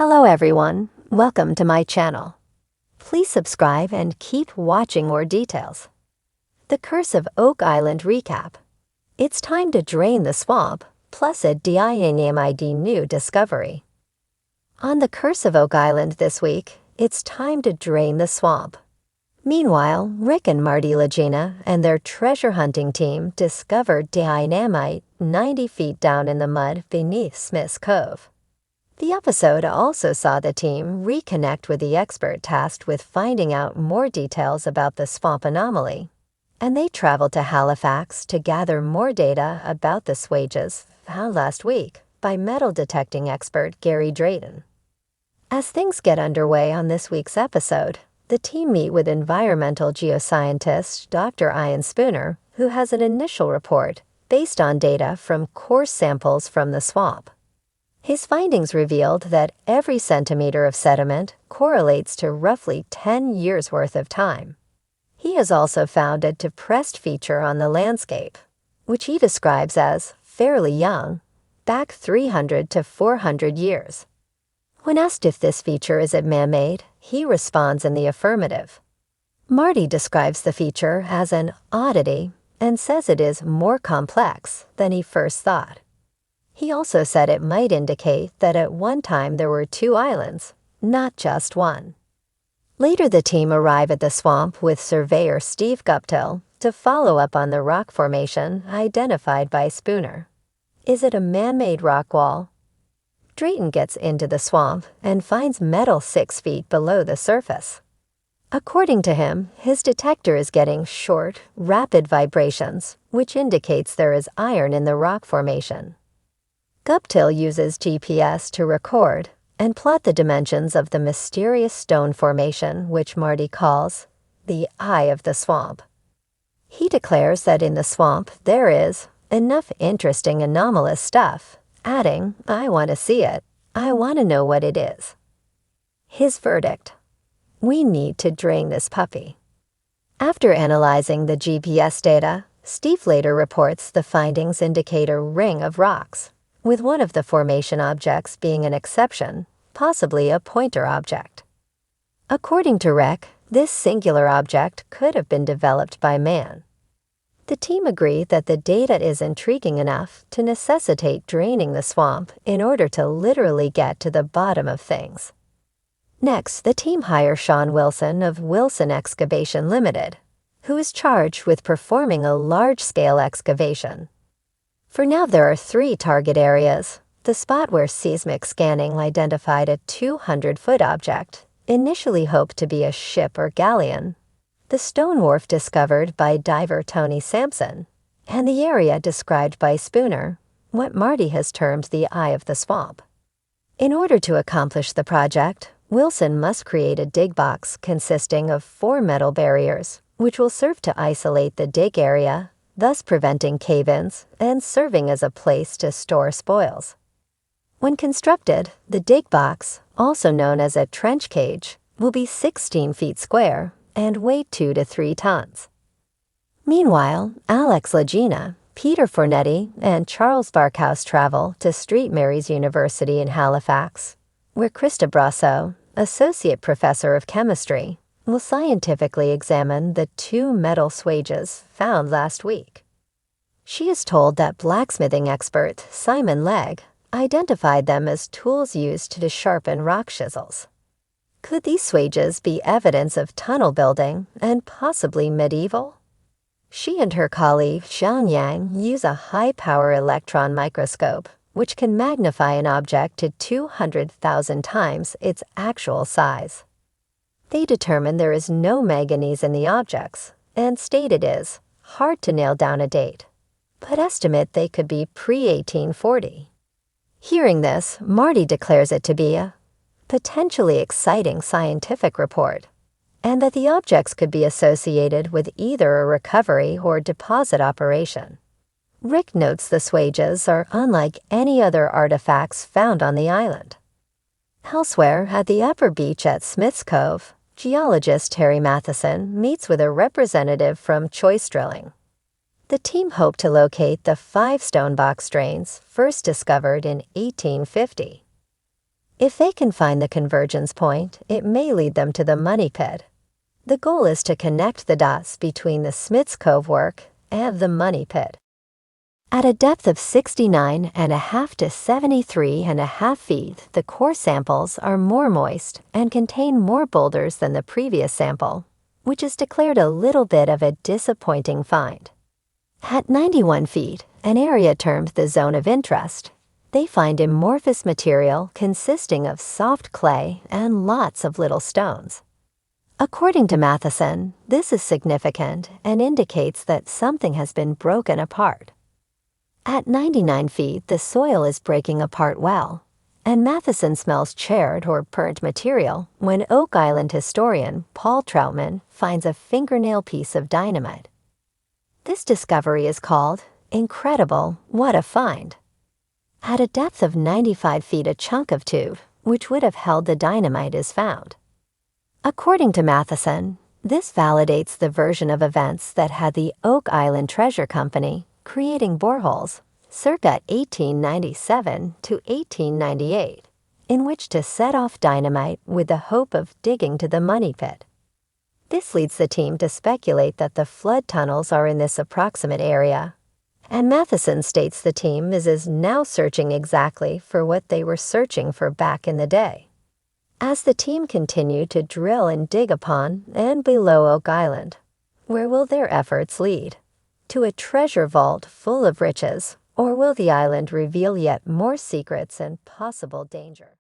Hello everyone, welcome to my channel. Please subscribe and keep watching more details. The Curse of Oak Island recap. It's time to drain the swamp, plus a dynamite new discovery. On The Curse of Oak Island this week, it's time to drain the swamp. Meanwhile, Rick and Marty Legina and their treasure hunting team discovered dynamite 90 feet down in the mud beneath Smith's Cove. The episode also saw the team reconnect with the expert tasked with finding out more details about the swamp anomaly, and they traveled to Halifax to gather more data about the swages found last week by metal detecting expert Gary Drayton. As things get underway on this week's episode, the team meet with environmental geoscientist Dr. Ian Spooner, who has an initial report based on data from core samples from the swamp. His findings revealed that every centimeter of sediment correlates to roughly 10 years' worth of time. He has also found a depressed feature on the landscape, which he describes as fairly young, back 300 to 400 years. When asked if this feature is man-made, he responds in the affirmative. Marty describes the feature as an oddity and says it is more complex than he first thought. He also said it might indicate that at one time there were two islands, not just one. Later the team arrive at the swamp with surveyor Steve Guptill to follow up on the rock formation identified by Spooner. Is it a man-made rock wall? Drayton gets into the swamp and finds metal 6 feet below the surface. According to him, his detector is getting short, rapid vibrations, which indicates there is iron in the rock formation. Guptill uses GPS to record and plot the dimensions of the mysterious stone formation which Marty calls the Eye of the Swamp. He declares that in the swamp there is enough interesting anomalous stuff, adding, "I want to see it. I want to know what it is." His verdict: we need to drain this puppy. After analyzing the GPS data, Steve later reports the findings indicate a ring of rocks, with one of the formation objects being an exception, possibly a pointer object. According to Rick, this singular object could have been developed by man. The team agree that the data is intriguing enough to necessitate draining the swamp in order to literally get to the bottom of things. Next, the team hires Sean Wilson of Wilson Excavation Limited, who is charged with performing a large-scale excavation. For now, there are 3 target areas: the spot where seismic scanning identified a 200-foot object, initially hoped to be a ship or galleon, the stone wharf discovered by diver Tony Sampson, and the area described by Spooner, what Marty has termed the Eye of the Swamp. In order to accomplish the project, Wilson must create a dig box consisting of 4 metal barriers, which will serve to isolate the dig area, thus preventing cave-ins and serving as a place to store spoils. When constructed, the dig box, also known as a trench cage, will be 16 feet square and weigh 2 to 3 tons. Meanwhile, Alex Legina, Peter Fornetti, and Charles Barkhouse travel to St. Mary's University in Halifax, where Krista Brasso, Associate Professor of Chemistry, will scientifically examine the 2 metal swages found last week. She is told that blacksmithing expert Simon Legg identified them as tools used to sharpen rock chisels. Could these swages be evidence of tunnel building and possibly medieval? She and her colleague Xiang Yang use a high-power electron microscope which can magnify an object to 200,000 times its actual size. They determine there is no manganese in the objects and state it is hard to nail down a date, but estimate they could be pre-1840. Hearing this, Marty declares it to be a potentially exciting scientific report, and that the objects could be associated with either a recovery or deposit operation. Rick notes the swages are unlike any other artifacts found on the island. Elsewhere, at the upper beach at Smith's Cove, geologist Terry Matheson meets with a representative from Choice Drilling. The team hoped to locate the 5 stone box drains first discovered in 1850. If they can find the convergence point, it may lead them to the money pit. The goal is to connect the dots between the Smith's Cove work and the money pit. At a depth of 69.5 to 73.5 feet, the core samples are more moist and contain more boulders than the previous sample, which is declared a little bit of a disappointing find. At 91 feet, an area termed the zone of interest, they find amorphous material consisting of soft clay and lots of little stones. According to Matheson, this is significant and indicates that something has been broken apart. At 99 feet, the soil is breaking apart well, and Matheson smells charred or burnt material when Oak Island historian Paul Troutman finds a fingernail piece of dynamite. This discovery is called, "Incredible, what a find." At a depth of 95 feet, a chunk of tube, which would have held the dynamite, is found. According to Matheson, this validates the version of events that had the Oak Island Treasure Company creating boreholes circa 1897 to 1898, in which to set off dynamite with the hope of digging to the money pit. This leads the team to speculate that the flood tunnels are in this approximate area, and Matheson states the team is now searching exactly for what they were searching for back in the day. As the team continue to drill and dig upon and below Oak Island, where will their efforts lead? To a treasure vault full of riches, or will the island reveal yet more secrets and possible danger?